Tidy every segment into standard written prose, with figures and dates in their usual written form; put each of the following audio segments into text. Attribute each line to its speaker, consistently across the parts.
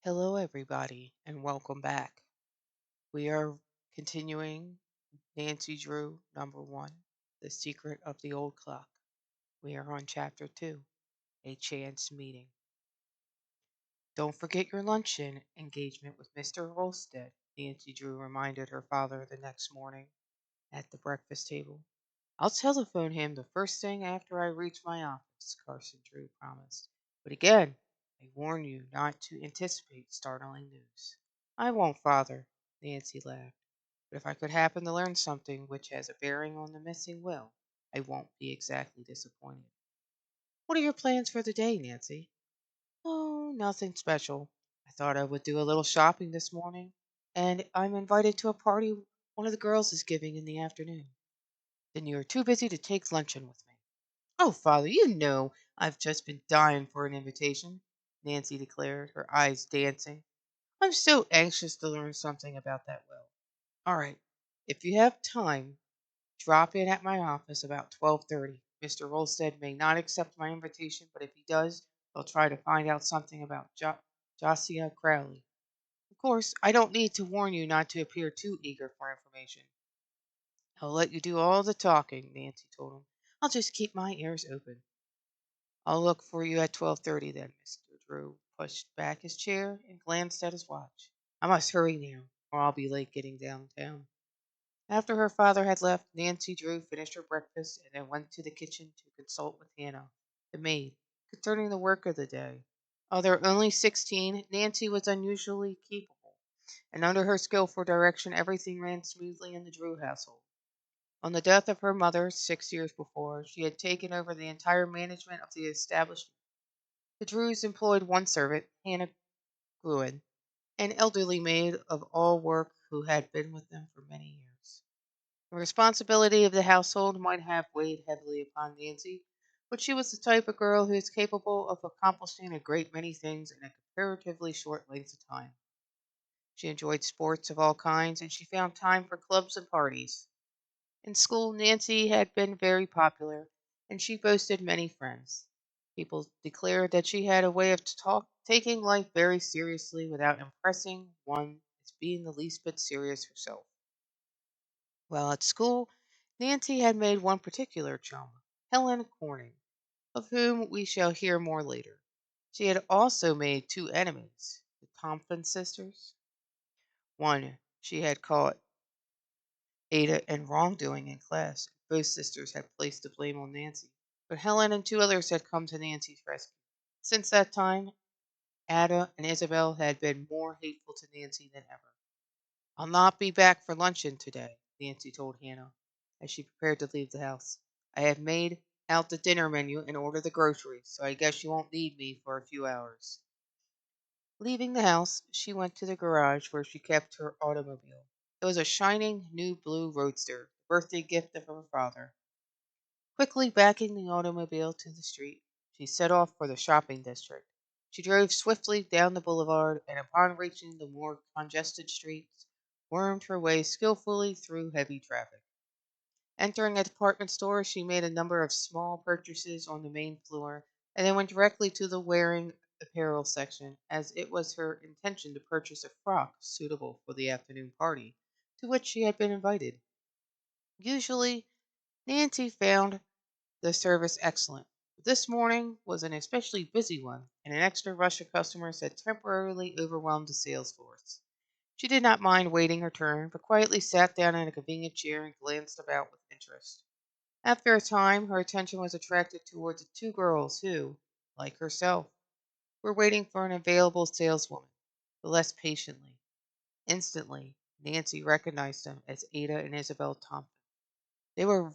Speaker 1: Hello, everybody, and welcome back. We are continuing Nancy Drew, number one, The Secret of the Old Clock. We are on chapter two, A Chance Meeting. Don't forget your luncheon engagement with Mr. Rolstead, Nancy Drew reminded her father the next morning at the breakfast table. I'll telephone him the first thing after I reach my office, Carson Drew promised. But again, I warn you not to anticipate startling news. I won't, Father, Nancy laughed. But if I could happen to learn something which has a bearing on the missing will, I won't be exactly disappointed. What are your plans for the day, Nancy? Oh, nothing special. I thought I would do a little shopping this morning, and I'm invited to a party one of the girls is giving in the afternoon. Then you are too busy to take luncheon with me. Oh, Father, you know I've just been dying for an invitation, Nancy declared, her eyes dancing. I'm so anxious to learn something about that will. All right, if you have time, drop in at my office about 12:30. Mr. Rolstead may not accept my invitation, but if he does, he'll try to find out something about Josiah Crowley. Of course, I don't need to warn you not to appear too eager for information. I'll let you do all the talking, Nancy told him. I'll just keep my ears open. I'll look for you at 12:30 then. Mr. Drew pushed back his chair and glanced at his watch. I must hurry now, or I'll be late getting downtown. After her father had left, Nancy Drew finished her breakfast and then went to the kitchen to consult with Hannah, the maid, concerning the work of the day. Although only 16, Nancy was unusually capable, and under her skillful direction everything ran smoothly in the Drew household. On the death of her mother 6 years before, she had taken over the entire management of the establishment. The Drews employed one servant, Hannah Gruen, an elderly maid of all work who had been with them for many years. The responsibility of the household might have weighed heavily upon Nancy, but she was the type of girl who is capable of accomplishing a great many things in a comparatively short length of time. She enjoyed sports of all kinds, and she found time for clubs and parties. In school, Nancy had been very popular, and she boasted many friends. People declared that she had a way of taking life very seriously without impressing one as being the least bit serious herself. While at school, Nancy had made one particular chum, Helen Corning, of whom we shall hear more later. She had also made two enemies, the Thompson sisters. One she had caught Ada in wrongdoing in class. Both sisters had placed the blame on Nancy, but Helen and two others had come to Nancy's rescue. Since that time, Ada and Isabel had been more hateful to Nancy than ever. I'll not be back for luncheon today, Nancy told Hannah as she prepared to leave the house. I have made out the dinner menu and ordered the groceries, so I guess you won't need me for a few hours. Leaving the house, she went to the garage where she kept her automobile. It was a shining new blue roadster, the birthday gift of her father. Quickly backing the automobile to the street, she set off for the shopping district. She drove swiftly down the boulevard and, upon reaching the more congested streets, wormed her way skillfully through heavy traffic. Entering a department store, she made a number of small purchases on the main floor and then went directly to the wearing apparel section, as it was her intention to purchase a frock suitable for the afternoon party to which she had been invited. Usually, Nancy found the service excellent. But this morning was an especially busy one, and an extra rush of customers had temporarily overwhelmed the sales force. She did not mind waiting her turn, but quietly sat down in a convenient chair and glanced about with interest. After a time, her attention was attracted towards the two girls who, like herself, were waiting for an available saleswoman, but less patiently. Instantly, Nancy recognized them as Ada and Isabel Thompson. They were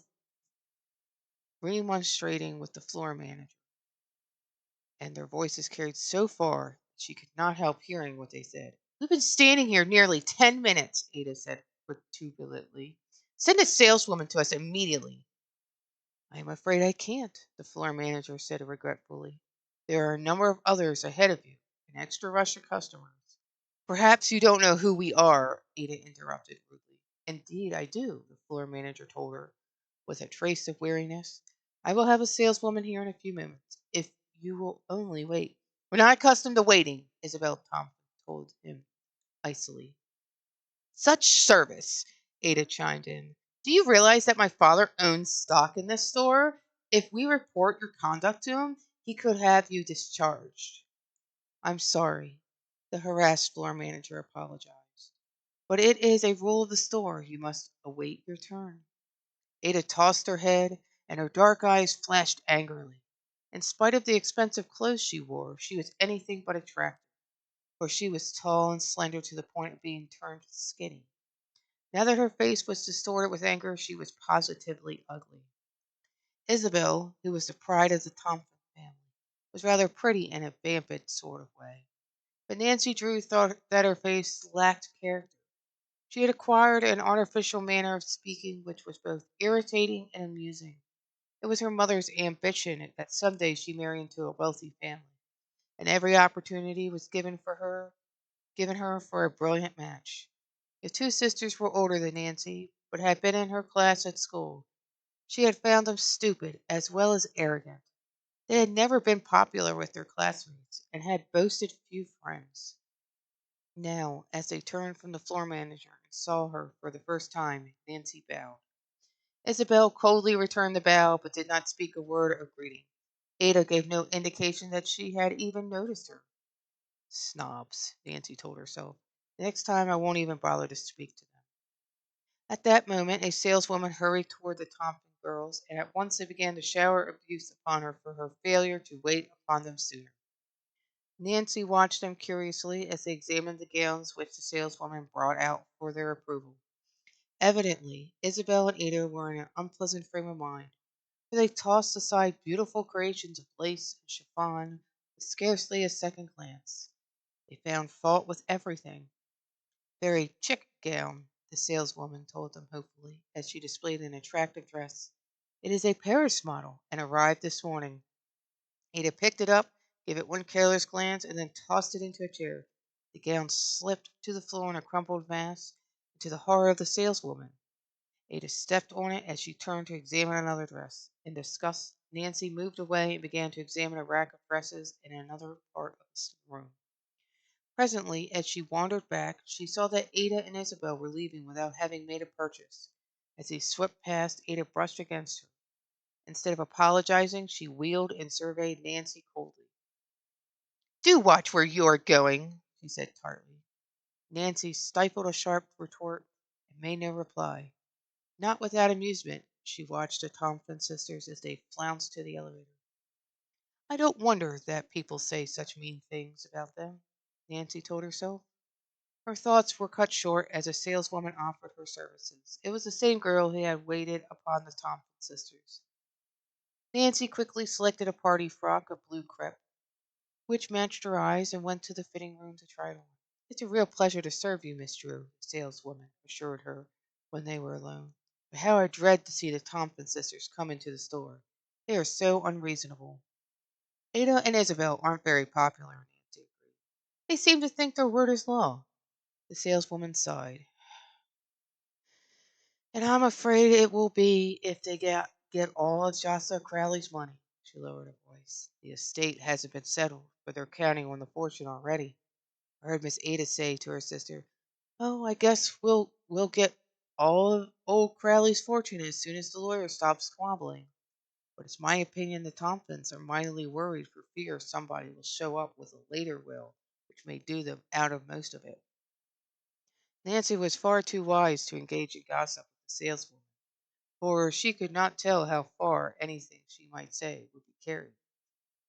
Speaker 1: remonstrating with the floor manager, and their voices carried so far that she could not help hearing what they said. We've been standing here nearly 10 minutes, Ada said perturbedly. Send a saleswoman to us immediately. I am afraid I can't, the floor manager said regretfully. There are a number of others ahead of you, an extra rush of customers. Perhaps you don't know who we are, Ada interrupted rudely. Indeed, I do, the floor manager told her with a trace of weariness. I will have a saleswoman here in a few minutes, if you will only wait. We're not accustomed to waiting, Isabel Thompson told him icily. Such service, Ada chimed in. Do you realize that my father owns stock in this store? If we report your conduct to him, he could have you discharged. I'm sorry, the harassed floor manager apologized. But it is a rule of the store. You must await your turn. Ada tossed her head, and her dark eyes flashed angrily. In spite of the expensive clothes she wore, she was anything but attractive, for she was tall and slender to the point of being turned skinny. Now that her face was distorted with anger, she was positively ugly. Isabel, who was the pride of the Thompson family, was rather pretty in a vamped sort of way, but Nancy Drew thought that her face lacked character. She had acquired an artificial manner of speaking which was both irritating and amusing. It was her mother's ambition that someday she marry into a wealthy family, and every opportunity was given her for a brilliant match. The two sisters were older than Nancy, but had been in her class at school. She had found them stupid as well as arrogant. They had never been popular with their classmates and had boasted few friends. Now, as they turned from the floor manager and saw her for the first time, Nancy bowed. Isabel coldly returned the bow, but did not speak a word of greeting. Ada gave no indication that she had even noticed her. Snobs, Nancy told herself. The next time I won't even bother to speak to them. At that moment, a saleswoman hurried toward the Thompson girls, and at once they began to shower abuse upon her for her failure to wait upon them sooner. Nancy watched them curiously as they examined the gowns which the saleswoman brought out for their approval. Evidently, Isabel and Ada were in an unpleasant frame of mind, for they tossed aside beautiful creations of lace and chiffon with scarcely a second glance. They found fault with everything. Very chic gown, the saleswoman told them hopefully, as she displayed an attractive dress. It is a Paris model and arrived this morning. Ada picked it up, gave it one careless glance, and then tossed it into a chair. The gown slipped to the floor in a crumpled mass, and to the horror of the saleswoman, Ada stepped on it as she turned to examine another dress. In disgust, Nancy moved away and began to examine a rack of dresses in another part of the room. Presently, as she wandered back, she saw that Ada and Isabel were leaving without having made a purchase. As they swept past, Ada brushed against her. Instead of apologizing, she wheeled and surveyed Nancy coldly. Do watch where you're going, she said tartly. Nancy stifled a sharp retort and made no reply. Not without amusement, she watched the Thompson sisters as they flounced to the elevator. I don't wonder that people say such mean things about them, Nancy told herself. Her thoughts were cut short as a saleswoman offered her services. It was the same girl who had waited upon the Thompson sisters. Nancy quickly selected a party frock of blue crepe, which matched her eyes, and went to the fitting room to try it on. It's a real pleasure to serve you, Miss Drew, the saleswoman assured her when they were alone. But how I dread to see the Thompson sisters come into the store. They are so unreasonable. Ada and Isabel aren't very popular, Nancy agreed. They seem to think their word is law. The saleswoman sighed. And I'm afraid it will be if they get all of Jocelyn Crowley's money. She lowered her voice. The estate hasn't been settled, but they're counting on the fortune already. I heard Miss Ada say to her sister, "Oh, I guess we'll get all of old Crowley's fortune as soon as the lawyer stops squabbling." But it's my opinion the Tompkins are mightily worried for fear somebody will show up with a later will, which may do them out of most of it. Nancy was far too wise to engage in gossip with the saleswoman, for she could not tell how far anything she might say would be carried.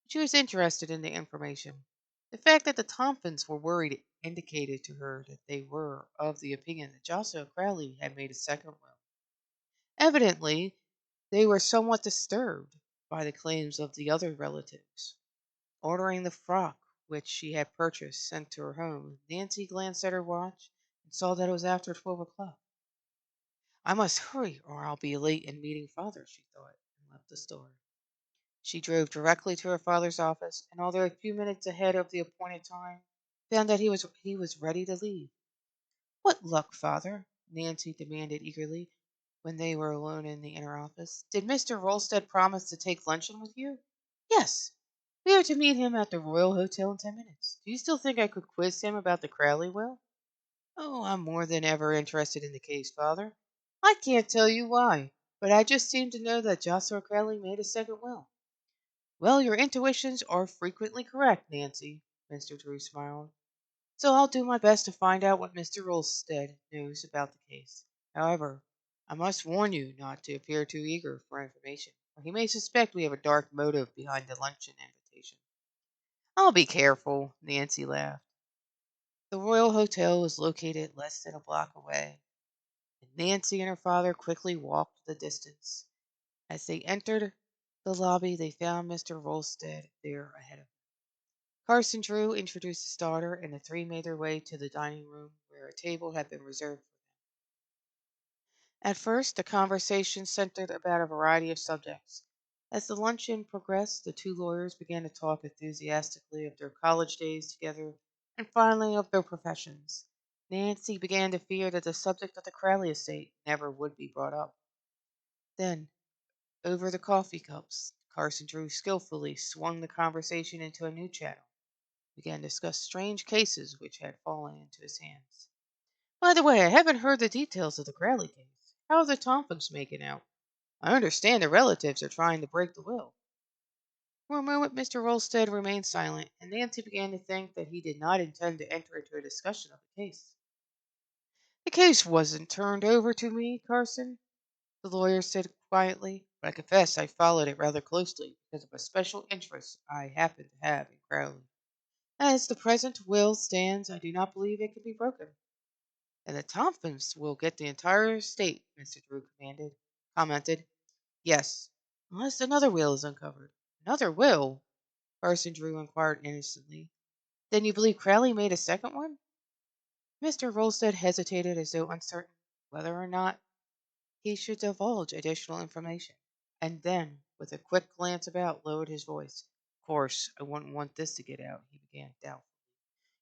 Speaker 1: She was interested in the information. The fact that the Tompkins were worried indicated to her that they were of the opinion that Joshua Crowley had made a second will. Evidently, they were somewhat disturbed by the claims of the other relatives. Ordering the frock which she had purchased sent to her home, Nancy glanced at her watch and saw that it was after 12 o'clock. I must hurry or I'll be late in meeting father, she thought, and left the store. She drove directly to her father's office, and although a few minutes ahead of the appointed time, found that he was ready to leave. What luck, father? Nancy demanded eagerly when they were alone in the inner office. Did Mr. Rolstead promise to take luncheon with you? Yes. We are to meet him at the Royal Hotel in 10 minutes. Do you still think I could quiz him about the Crowley will? Oh, I'm more than ever interested in the case, Father. I can't tell you why, but I just seem to know that Joshua Crowley made a second will. Well, your intuitions are frequently correct, Nancy, Mr. Drew smiled. So I'll do my best to find out what Mr. Rolstead knows about the case. However, I must warn you not to appear too eager for information, or he may suspect we have a dark motive behind the luncheon invitation. I'll be careful, Nancy laughed. The Royal Hotel was located less than a block away, and Nancy and her father quickly walked the distance. As they entered the lobby, they found Mr. Rolstead there ahead of them. Carson Drew introduced his daughter, and the three made their way to the dining room where a table had been reserved for them. At first, the conversation centered about a variety of subjects. As the luncheon progressed, the two lawyers began to talk enthusiastically of their college days together and finally of their professions. Nancy began to fear that the subject of the Crowley estate never would be brought up. Then, over the coffee cups, Carson Drew skillfully swung the conversation into a new channel, began to discuss strange cases which had fallen into his hands. By the way, I haven't heard the details of the Crowley case. How are the Tompkins making out? I understand the relatives are trying to break the will. For a moment, Mr. Rolstead remained silent, and Nancy began to think that he did not intend to enter into a discussion of the case. The case wasn't turned over to me, Carson, the lawyer said quietly, but I confess I followed it rather closely because of a special interest I happen to have in Crowley. As the present will stands, I do not believe it can be broken. And the Tompkins will get the entire estate, Mr. Drew commented. Yes, unless another will is uncovered. Another will? Carson Drew inquired innocently. Then you believe Crowley made a second one? Mr. Rolstead hesitated as though uncertain whether or not he should divulge additional information, and then, with a quick glance about, lowered his voice. Of course, I wouldn't want this to get out, he began doubtfully.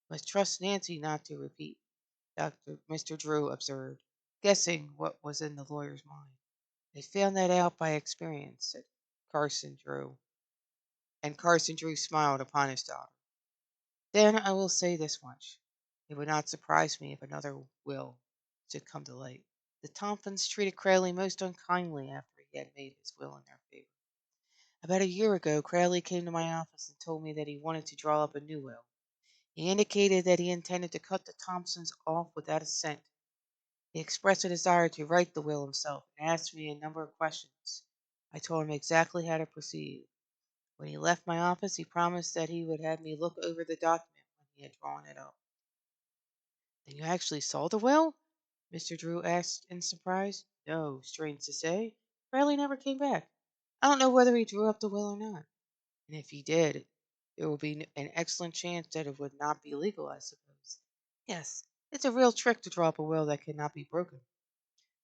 Speaker 1: Must trust Nancy not to repeat, Mr. Drew observed, guessing what was in the lawyer's mind. I found that out by experience, said Carson Drew, and Carson Drew smiled upon his daughter. Then I will say this much. It would not surprise me if another will should come to light. The Tompkins treated Crowley most unkindly after he had made his will in their favor. About a year ago, Crowley came to my office and told me that he wanted to draw up a new will. He indicated that he intended to cut the Thompsons off without a cent. He expressed a desire to write the will himself and asked me a number of questions. I told him exactly how to proceed. When he left my office, he promised that he would have me look over the document when he had drawn it up. Then you actually saw the will? Mr. Drew asked in surprise. No, strange to say, Riley never came back. I don't know whether he drew up the will or not. And if he did, there would be an excellent chance that it would not be legal, I suppose. Yes, it's a real trick to draw up a will that cannot be broken.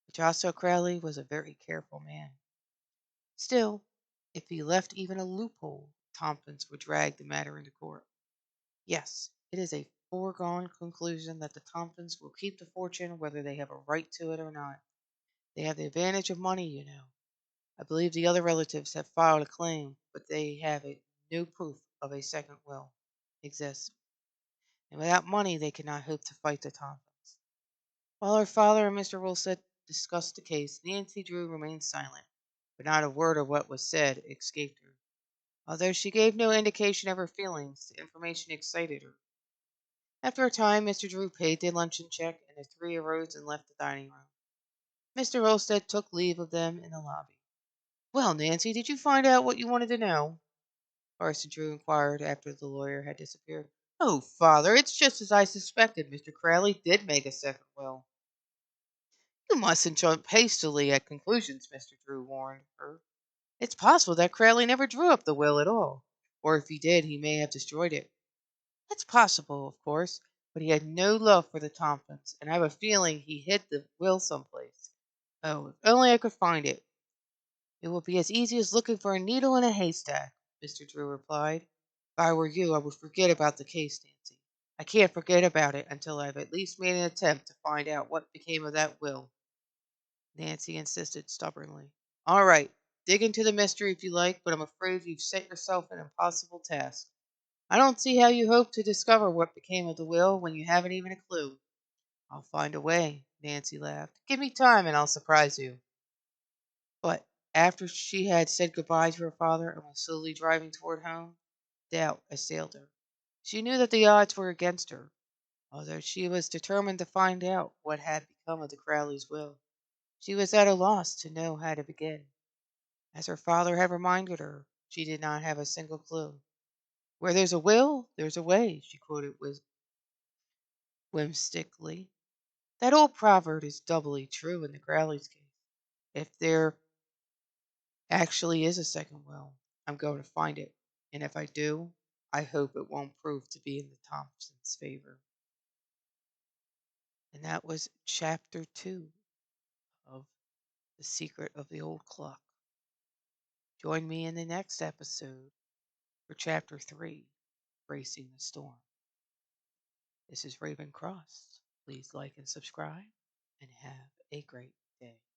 Speaker 1: But Joshua Crowley was a very careful man. Still, if he left even a loophole, Tompkins would drag the matter into court. Yes, it is a foregone conclusion that the Tompkins will keep the fortune whether they have a right to it or not. They have the advantage of money, you know. I believe the other relatives have filed a claim, but they have no proof of a second will exists. And without money, they cannot hope to fight the Tompkins. While her father and Mr. Wilson discussed the case, Nancy Drew remained silent, but not a word of what was said escaped her. Although she gave no indication of her feelings, the information excited her. After a time, Mr. Drew paid the luncheon check, and the three arose and left the dining room. Mr. Rolstead took leave of them in the lobby. Well, Nancy, did you find out what you wanted to know? Parson Drew inquired after the lawyer had disappeared. Oh, Father, it's just as I suspected. Mr. Crowley did make a second will. You mustn't jump hastily at conclusions, Mr. Drew warned her. It's possible that Crowley never drew up the will at all, or if he did, he may have destroyed it. That's possible, of course, but he had no love for the Tompkins, and I have a feeling he hid the will someplace. Oh, if only I could find it. It will be as easy as looking for a needle in a haystack, Mr. Drew replied. If I were you, I would forget about the case, Nancy. I can't forget about it until I've at least made an attempt to find out what became of that will. Nancy insisted stubbornly. All right, dig into the mystery if you like, but I'm afraid you've set yourself an impossible task. I don't see how you hope to discover what became of the will when you haven't even a clue." "I'll find a way," Nancy laughed. "Give me time and I'll surprise you." But after she had said goodbye to her father and was slowly driving toward home, doubt assailed her. She knew that the odds were against her, although she was determined to find out what had become of the Crowleys' will. She was at a loss to know how to begin. As her father had reminded her, she did not have a single clue. "Where there's a will, there's a way," she quoted whimsically. That old proverb is doubly true in the Crowleys' case. If there actually is a second will, I'm going to find it. And if I do, I hope it won't prove to be in the Thompsons' favor. And that was chapter 2 of The Secret of the Old Clock. Join me in the next episode for chapter 3, Bracing the Storm. This is Raven Cross. Please like and subscribe and have a great day.